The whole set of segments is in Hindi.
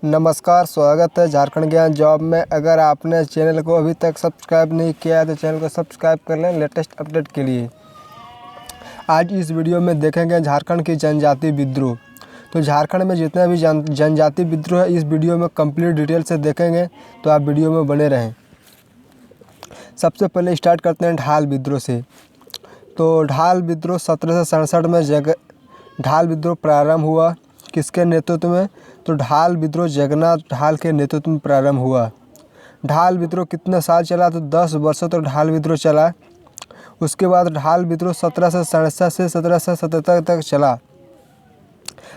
नमस्कार, स्वागत है झारखंड ज्ञान जॉब में। अगर आपने चैनल को अभी तक सब्सक्राइब नहीं किया है तो चैनल को सब्सक्राइब कर लें लेटेस्ट अपडेट के लिए। आज इस वीडियो में देखेंगे झारखंड की जनजाति विद्रोह। तो झारखंड में जितने भी जनजाति विद्रोह है इस वीडियो में कंप्लीट डिटेल से देखेंगे, तो आप वीडियो में बने रहें। सबसे पहले स्टार्ट करते हैं ढाल विद्रोह से। तो ढाल विद्रोह 1767 में ढाल विद्रोह प्रारंभ हुआ। किसके नेतृत्व में? तो ढाल विद्रोह जगन्नाथ ढाल के नेतृत्व में प्रारंभ हुआ। ढाल विद्रोह कितने साल चला? तो 10 वर्षों तक ढाल विद्रोह चला। उसके बाद ढाल विद्रोह 1767 से 1777 तक चला।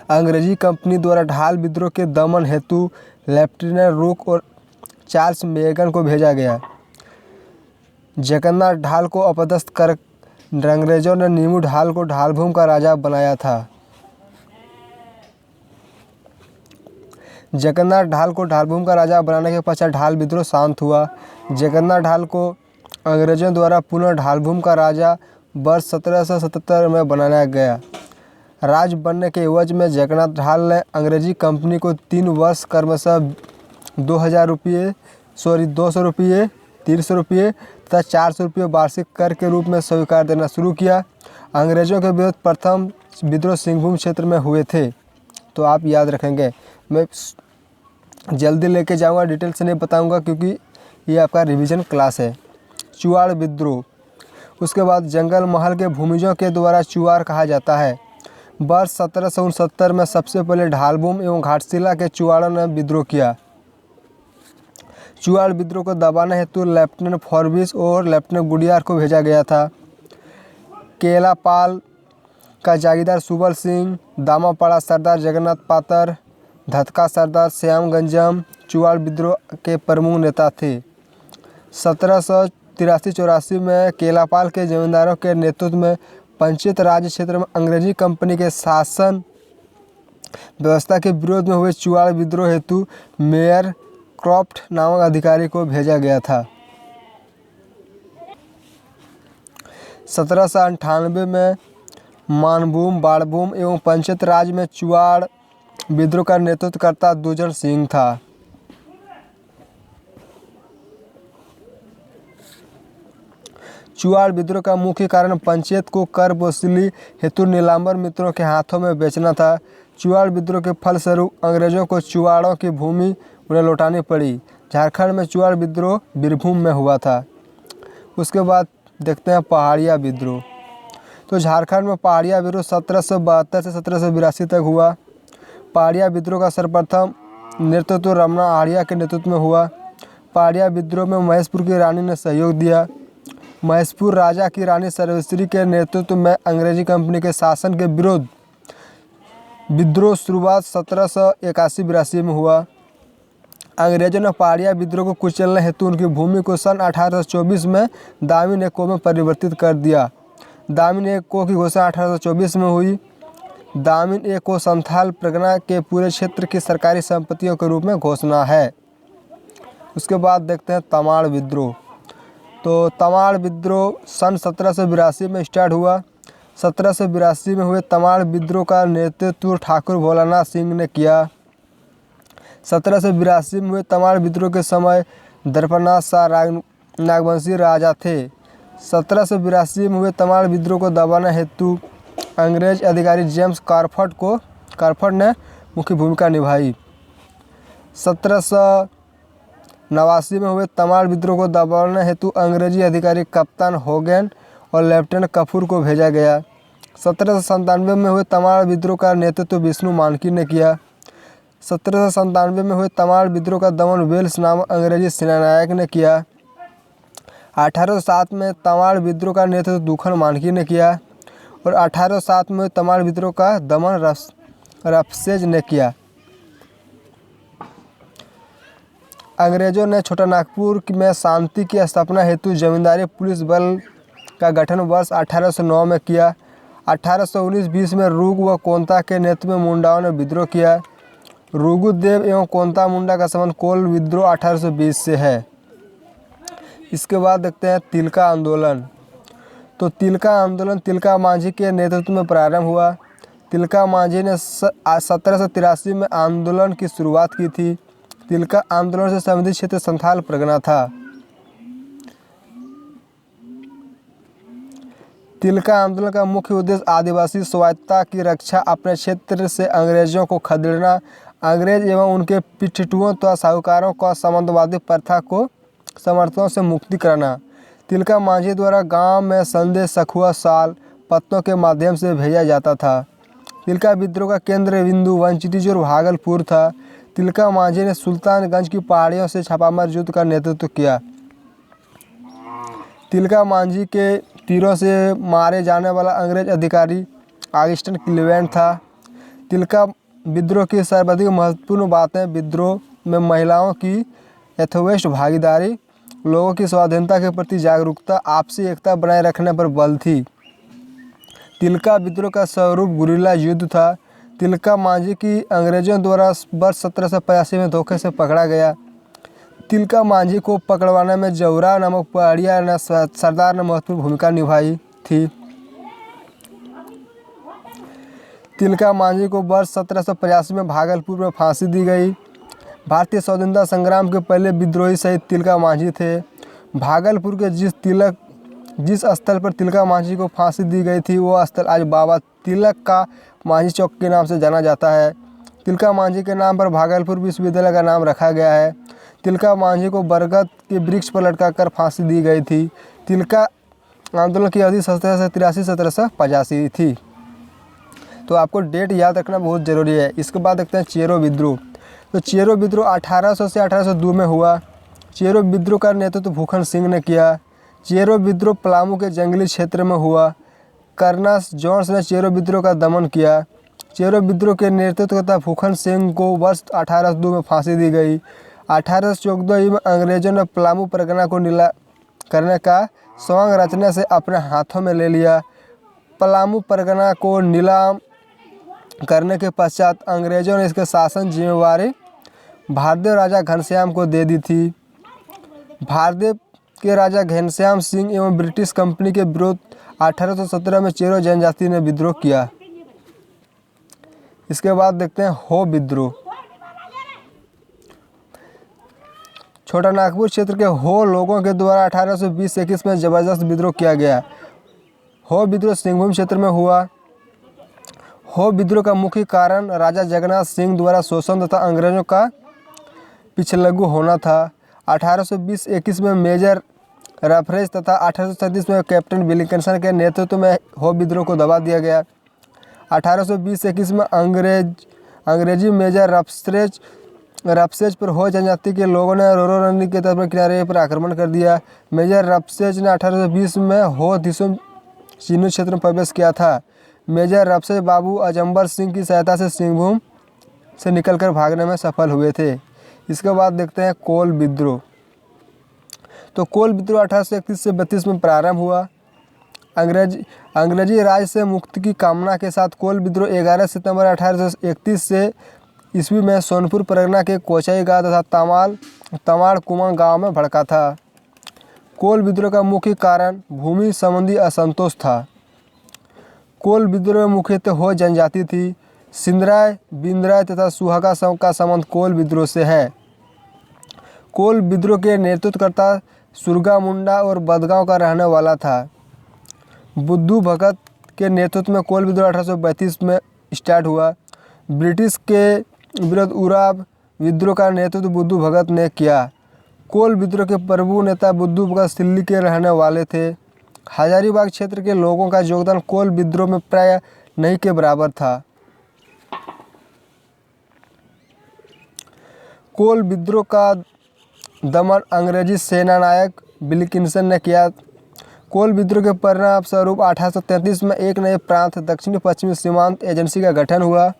अंग्रेजी कंपनी द्वारा ढाल विद्रोह के दमन हेतु लेफ्टिनेंट रूक और चार्ल्स मेगन को भेजा गया। जगन्नाथ ढाल को अपदस्थ कर अंग्रेजों ने नीमू ढाल को ढालभूम का राजा बनाया था। जगन्नाथ ढाल को ढालभूम का राजा बनाने के पश्चात ढाल विद्रोह शांत हुआ। जगन्नाथ ढाल को अंग्रेजों द्वारा पुनः ढालभूम का राजा वर्ष 1777 में बनाया गया। राज बनने के एवज में जगन्नाथ ढाल ने अंग्रेजी कंपनी को 3 वर्ष क्रमशः 200 रुपये 300 रुपये तथा 400 रुपये वार्षिक कर के रूप में स्वीकार देना शुरू किया। अंग्रेजों के विरुद्ध प्रथम विद्रोह सिंहभूम क्षेत्र में हुए थे। तो आप याद रखेंगे, मैं जल्दी लेके जाऊंगा, डिटेल से नहीं बताऊंगा क्योंकि ये आपका रिवीजन क्लास है। चुआड़ विद्रोह, उसके बाद जंगल महल के भूमिजों के द्वारा चुआड़ कहा जाता है। वर्ष 1769 में सबसे पहले ढालभूम एवं घाटशिला के चुआड़ों ने विद्रोह किया। चुआड़ विद्रोह को दबाने हेतु लेफ्टिनेंट फॉरबिस और लेफ्टिनेंट गुडियार को भेजा गया था। केलापाल का जागीरदार सुबल सिंह, दामापाड़ा सरदार जगन्नाथ पातर, धतका सरदार श्याम गंजम चुआड़ विद्रोह के प्रमुख नेता थे। 1783-84 में केलापाल के जमींदारों के नेतृत्व में पंचायत राज क्षेत्र में अंग्रेजी कंपनी के शासन व्यवस्था के विरोध में हुए चुआड़ विद्रोह हेतु मेयर क्रॉफ्ट नामक अधिकारी को भेजा गया था। 1798 में मानभूम, बाड़भूम एवं पंचायत राज में चुआड़ विद्रोह का नेतृत्व करता दुजन सिंह था। चुआड़ विद्रोह का मुख्य कारण पंचायत को कर वसूली हेतु नीलांबर मित्रों के हाथों में बेचना था। चुआड़ विद्रोह के फलस्वरूप अंग्रेजों को चुआड़ों की भूमि उन्हें लौटानी पड़ी। झारखंड में चुआड़ विद्रोह बीरभूम में हुआ था। उसके बाद देखते हैं पहाड़िया विद्रोह। तो झारखंड में पहाड़िया विद्रोह 1772 से 1782 तक हुआ। पहाड़िया विद्रोह का सर्वप्रथम नेतृत्व रमना आड़िया के नेतृत्व में हुआ। पहाड़िया विद्रोह में महेशपुर की रानी ने सहयोग दिया। महेशपुर राजा की रानी सर्वेश्वरी के नेतृत्व में अंग्रेजी कंपनी के शासन के विरुद्ध विद्रोह शुरुआत 1781-82 में हुआ। अंग्रेजों ने पहाड़िया विद्रोह को कुचलने हेतु उनकी भूमि को सन 1824 में दामिन एक को में परिवर्तित कर दिया। दामिन एक को की घोषणा 1824 में हुई। दामिन एक को संथाल परगना के पूरे क्षेत्र की सरकारी संपत्तियों के रूप में घोषणा है। उसके बाद देखते हैं तमाड़ विद्रोह। तो तमाड़ विद्रोह सन 1782 में स्टार्ट हुआ। 1782 में हुए तमाड़ विद्रोह का नेतृत्व ठाकुर भोलानाथ सिंह ने किया। 1782 में हुए तमाड़ विद्रोह के समय दर्पनाथ शाह नागवंशी राजा थे। 1782 में हुए तमाड़ विद्रोह को दबाने हेतु अंग्रेज अधिकारी जेम्स कारफट ने मुख्य भूमिका निभाई। 1789 में हुए तमाड़ विद्रोह को दबाने हेतु अंग्रेजी अधिकारी कप्तान होगेन और लेफ्टिनेंट कपूर को भेजा गया। 1797 में हुए तमाड़ विद्रोह का नेतृत्व विष्णु मानकी ने किया। 1797 में हुए तमाड़ विद्रोह का दमन वेल्स नामक अंग्रेजी सेनानायक ने किया। 1807 में तमाड़ विद्रोह का नेतृत्व दुखन मानकी ने किया और 1807 में तमाड़ विद्रोह का दमन रफसेज ने किया। अंग्रेजों ने छोटा नागपुर में शांति की स्थापना हेतु जमींदारी पुलिस बल का गठन वर्ष 1809 में किया। 1819-20 में रूग व कोंता के नेतृत्व में मुंडाओं ने विद्रोह किया। रूगुदेव एवं कोंता मुंडा का संबंध कोल विद्रोह 1820 से है। इसके बाद देखते हैं तिलका आंदोलन। तो तिलका आंदोलन तिलका मांझी के नेतृत्व में प्रारंभ हुआ। तिलका मांझी ने 1783 में आंदोलन की शुरुआत की थी। तिलका आंदोलन से संबंधित क्षेत्र संथाल परगना था। तिलका आंदोलन का मुख्य उद्देश्य आदिवासी स्वायत्तता की रक्षा, अपने क्षेत्र से अंग्रेजों को खदेड़ना, अंग्रेज एवं उनके पिछुओं तथा साहूकारों का सामंतवादी प्रथा को समर्थकों से मुक्ति कराना। तिलका मांझी द्वारा गांव में संदेश सखुआ साल पत्तों के माध्यम से भेजा जाता था। तिलका विद्रोह का केंद्र बिंदु वंचित और भागलपुर था। तिलका मांझी ने सुल्तानगंज की पहाड़ियों से छापामार युद्ध का नेतृत्व किया। तिलका मांझी के तीरों से मारे जाने वाला अंग्रेज अधिकारी ऑगस्टिन क्लीवेलैंड था। तिलका विद्रोह की सर्वाधिक महत्वपूर्ण बातें विद्रोह में महिलाओं की यथोचित भागीदारी, लोगों की स्वाधीनता के प्रति जागरूकता, आपसी एकता बनाए रखने पर बल थी। तिलका विद्रोह का स्वरूप गुरिल्ला युद्ध था। तिलका मांझी की अंग्रेजों द्वारा वर्ष 1785 में धोखे से पकड़ा गया। तिलका मांझी को पकड़वाने में जौरा नामक पहाड़िया सरदार ने महत्वपूर्ण भूमिका निभाई थी। तिलका मांझी को वर्ष 1785 में भागलपुर में फांसी दी गई। भारतीय स्वतंत्रता संग्राम के पहले विद्रोही शहीद तिलका मांझी थे। भागलपुर के जिस स्थल पर तिलका मांझी को फांसी दी गई थी वो स्थल आज बाबा तिलक का मांझी चौक के नाम से जाना जाता है। तिलका मांझी के नाम पर भागलपुर विश्वविद्यालय का नाम रखा गया है। तिलका मांझी को बरगद के वृक्ष पर लटकाकर फांसी दी गई थी। तिलका आंदोलन की अवधि 1783-1785 थी। तो आपको डेट याद रखना बहुत ज़रूरी है। इसके बाद देखते हैं चेरो विद्रोह। तो चेरो विद्रोह 1800 से 1802 में हुआ। चेरो विद्रोह का नेतृत्व भूखन सिंह ने किया। चेरो विद्रोह पलामू के जंगली क्षेत्र में हुआ। कर्नल जोन्स ने चेरो विद्रोह का दमन किया। चेरो विद्रोह के नेतृत्व तथा भूखन सिंह को वर्ष 1802 में फांसी दी गई। 1814 में अंग्रेजों ने पलामू परगना को नीलाम करने का सौंग रचने से अपने हाथों में ले लिया। पलामू परगना को नीलाम करने के पश्चात अंग्रेजों ने इसके शासन जिम्मेवारी भारदेव राजा घनश्याम को दे दी थी। भारदेव के राजा घनश्याम सिंह एवं ब्रिटिश कंपनी के विरोध 1817 में चेरो जनजाति ने विद्रोह किया। इसके बाद देखते हैं हो विद्रोह। छोटा नागपुर क्षेत्र के हो लोगों के द्वारा 1820-21 में जबरदस्त विद्रोह किया गया। हो विद्रोह सिंहभूम क्षेत्र में हुआ। हो विद्रोह का मुख्य कारण राजा जगन्नाथ सिंह द्वारा शोषण तथा अंग्रेजों का पिछलग्गू होना था। 1820-21 में मेजर रफरेज तथा 1837 में कैप्टन विलिंगसन के नेतृत्व में हो विद्रोह को दबा दिया गया। 1820-21 में अंग्रेजी मेजर रफसेज पर हो जनजाति के लोगों ने रोरो नदी के तट पर किनारे पर आक्रमण कर दिया। मेजर रफसेज ने 1820 में हो दिसुम चिन्हू क्षेत्र में प्रवेश किया था। मेजर रफसेज बाबू अजम्बर सिंह की सहायता से सिंहभूम से निकलकर भागने में सफल हुए थे। इसके बाद देखते हैं कोल विद्रोह। तो कोल विद्रोह 1831 से 32 में प्रारंभ हुआ। अंग्रेजी राज से मुक्ति की कामना के साथ कोल विद्रोह 11 सितंबर 1831 से ईस्वी में सोनपुर परगना के कोचाई गांव तथा तमाड़ कुमां गांव में भड़का था। कोल विद्रोह का मुख्य कारण भूमि संबंधी असंतोष था। कोल विद्रोह में मुख्यतः हो जनजाति थी। सिंधराय, बिंद्राय तथा सुहागा का संबंध कोल विद्रोह से है। कोल विद्रोह के नेतृत्वकर्ता सुरगा मुंडा और बदगांव का रहने वाला था। बुद्धू भगत के नेतृत्व में कोल विद्रोह 1832 में स्टार्ट हुआ। ब्रिटिश के विरुद्ध उराव विद्रोह का नेतृत्व बुद्धू भगत ने किया। कोल विद्रोह के प्रभु नेता बुद्धू भगत सिल्ली के रहने वाले थे। हजारीबाग क्षेत्र के लोगों का योगदान कोल विद्रोह में प्राय नहीं के बराबर था। कोल विद्रोह का दमन अंग्रेजी सेनानायक विलिंगसन ने किया। कोल विद्रोह के परिणाम स्वरूप 1833 में एक नए प्रांत दक्षिण पश्चिमी सीमांत एजेंसी का गठन हुआ।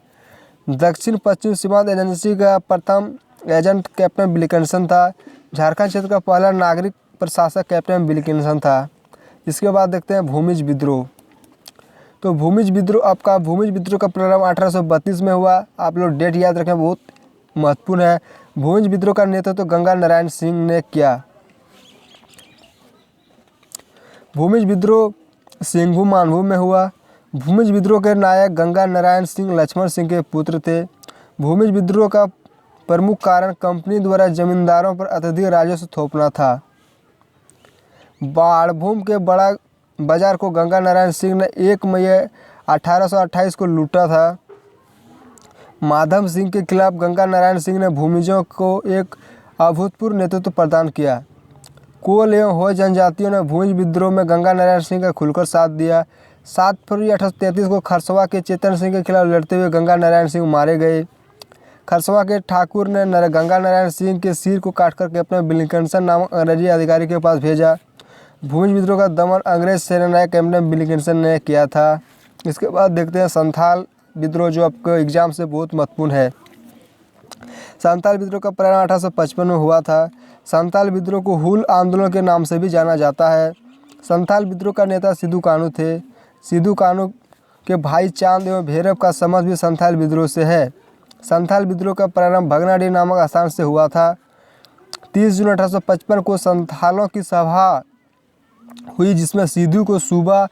दक्षिण पश्चिम सीमांत एजेंसी का प्रथम एजेंट कैप्टन विलिंगसन था। झारखंड क्षेत्र का पहला नागरिक प्रशासक कैप्टन विलिंगसन था। इसके बाद देखते हैं भूमिज विद्रोह। तो भूमिज विद्रोह का प्रारंभ 1832 में हुआ। आप लोग डेट याद रखें, बहुत महत्वपूर्ण है। भूमिज विद्रोह का नेतृत्व गंगा नारायण सिंह ने किया। भूमिज विद्रोह सिंहभूम मानभूम में हुआ। भूमिज विद्रोह के नायक गंगा नारायण सिंह लक्ष्मण सिंह के पुत्र थे। भूमिज विद्रोह का प्रमुख कारण कंपनी द्वारा जमींदारों पर अत्यधिक राजस्व थोपना था। बाड़भूम के बड़ा बाजार को गंगा नारायण सिंह ने 1 मई 1828 को लूटा था। माधव सिंह के खिलाफ गंगा नारायण सिंह ने भूमिजों को एक अभूतपूर्व नेतृत्व प्रदान किया। कोल एवं हो जनजातियों ने भूमिज विद्रोह में गंगा नारायण सिंह का खुलकर साथ दिया। 7 फरवरी 1833 को खरसवा के चेतन सिंह के खिलाफ लड़ते हुए गंगा नारायण सिंह मारे गए। खरसवा के ठाकुर ने गंगा नारायण सिंह के सिर को काट करके अपने विलिंगडन नामक अंग्रेजी अधिकारी के पास भेजा। भूमिज विद्रोह का दमन अंग्रेज सेनानायक कैप्टन विलिंगडन ने किया था। इसके बाद देखते हैं संथाल विद्रोह, जो आपको एग्जाम से बहुत महत्वपूर्ण है। संथाल विद्रोह का प्रारंभ 1855 में हुआ था। संथाल विद्रोह को हुल आंदोलन के नाम से भी जाना जाता है। संथाल विद्रोह का नेता सिद्धू कानू थे। सिद्धू कानू के भाई चांद एवं भैरव का संबंध भी संथाल विद्रोह से है। संथाल विद्रोह का प्रारंभ भगनाडीह नामक स्थान से हुआ था। 30 जून 1855 को संथालों की सभा हुई, जिसमें सिद्धू को सूबा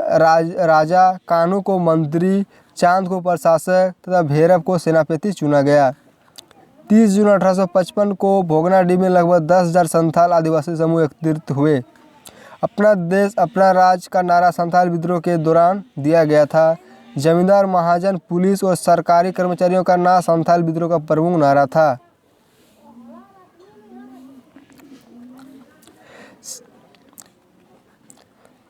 राजा, कानू को मंत्री, चांद को प्रशासक तथा भैरव को सेनापति चुना गया। 30 जून 1855 को भोगनाडीह में लगभग 10,000 संथाल आदिवासी समूह एकत्रित हुए। अपना देश अपना राज का नारा संथाल विद्रोह के दौरान दिया गया था। जमींदार, महाजन, पुलिस और सरकारी कर्मचारियों का नारा संथाल विद्रोह का प्रमुख नारा था।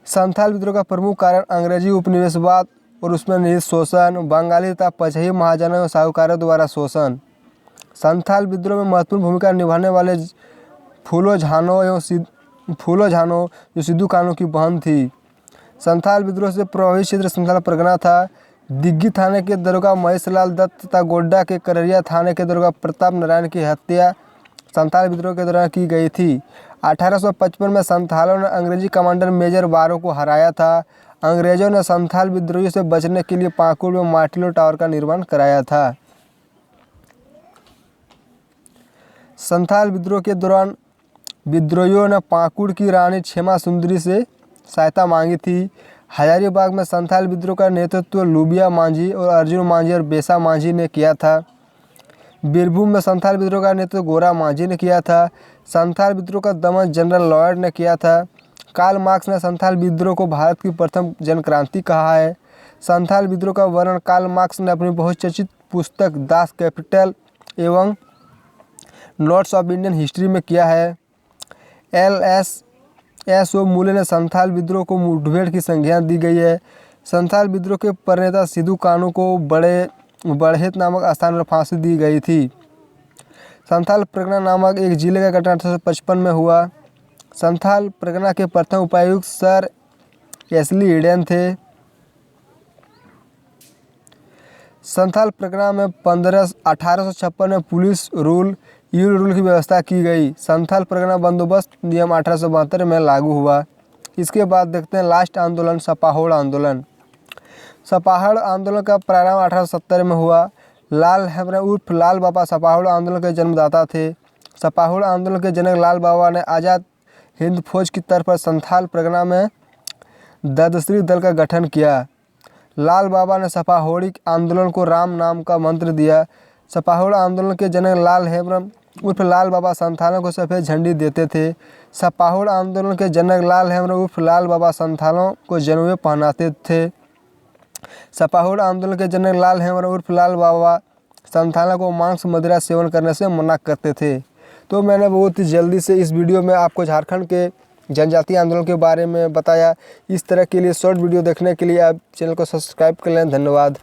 संथाल विद्रोह का प्रमुख कारण अंग्रेजी उपनिवेशवाद और उसमें निहित शोषण, बंगाली तथा पचही महाजनों एवं साहूकारों द्वारा शोषण। संथाल विद्रोह में महत्वपूर्ण भूमिका निभाने वाले फूलो झानो जो सिद्धू कानू की बहन थी। संथाल विद्रोह से प्रभावित क्षेत्र संथाल परगना था। दिग्गी थाने के दरोगा महेश लाल दत्त तथा गोड्डा के कररिया थाने के दरोगा प्रताप नारायण की हत्या संथाल विद्रोह के दौरान की गई थी। 1855 में संथालों ने अंग्रेजी कमांडर मेजर बारो को हराया था। अंग्रेजों ने संथाल विद्रोहियों से बचने के लिए पाकुड़ में मार्टिलो टावर का निर्माण कराया था। संथाल विद्रोह के दौरान विद्रोहियों ने पाकुड़ की रानी क्षेमा सुंदरी से सहायता मांगी थी। हजारीबाग में संथाल विद्रोह का नेतृत्व लुबिया मांझी और अर्जुन मांझी और बेसा मांझी ने किया था। बीरभूम में संथाल विद्रोह का नेतृत्व गोरा मांझी ने किया था। संथाल विद्रोह का दमन जनरल लॉयड ने किया था। कार्ल मार्क्स ने संथाल विद्रोह को भारत की प्रथम जनक्रांति कहा है। संथाल विद्रोह का वर्णन कार्ल मार्क्स ने अपनी बहुचर्चित पुस्तक दास कैपिटल एवं नोट्स ऑफ इंडियन हिस्ट्री में किया है। LSO मूले ने संथाल विद्रोह को मुठभेड़ की संज्ञा दी गई है। संथाल विद्रोह के प्रणेता सिद्धू कानू को बड़हेत नामक स्थान पर फांसी दी गई थी। संथाल परगना नामक एक जिले का गठन 1855 में हुआ। संथाल परगना के प्रथम उपायुक्त सर एसली ईडेन थे। संथाल परगना में 1856 में पुलिस रूल की व्यवस्था की गई। संथाल परगना बंदोबस्त नियम 1872 में लागू हुआ। इसके बाद देखते हैं लास्ट आंदोलन, सपाहोड़ आंदोलन। सपाहोड़ आंदोलन का प्रारंभ 1870 में हुआ। लाल हेमरम उर्फ लाल बाबा सपाहोड़ आंदोलन के जन्मदाता थे। सपाहोड़ आंदोलन के जनक लाल बाबा ने आज़ाद हिंद फौज की तरफ पर संथाल परगना में ददश्री दल का गठन किया। लाल बाबा ने सपाहोड़ी आंदोलन को राम नाम का मंत्र दिया। सपाहोड़ आंदोलन के जनक लाल हेमरम उर्फ लाल बाबा संथालों को सफ़ेद झंडी देते थे। सपाहोड़ आंदोलन के जनक लाल हेमरम उर्फ लाल बाबा संथालों को जनेऊ पहनाते थे। सपाहोड़ आंदोलन के जनक लाल हेमरम उर्फ लाल बाबा संथालों को मांस मदिरा सेवन करने से मना करते थे। तो मैंने बहुत ही जल्दी से इस वीडियो में आपको झारखंड के जनजातीय आंदोलन के बारे में बताया। इस तरह के लिए शॉर्ट वीडियो देखने के लिए आप चैनल को सब्सक्राइब कर लें। धन्यवाद।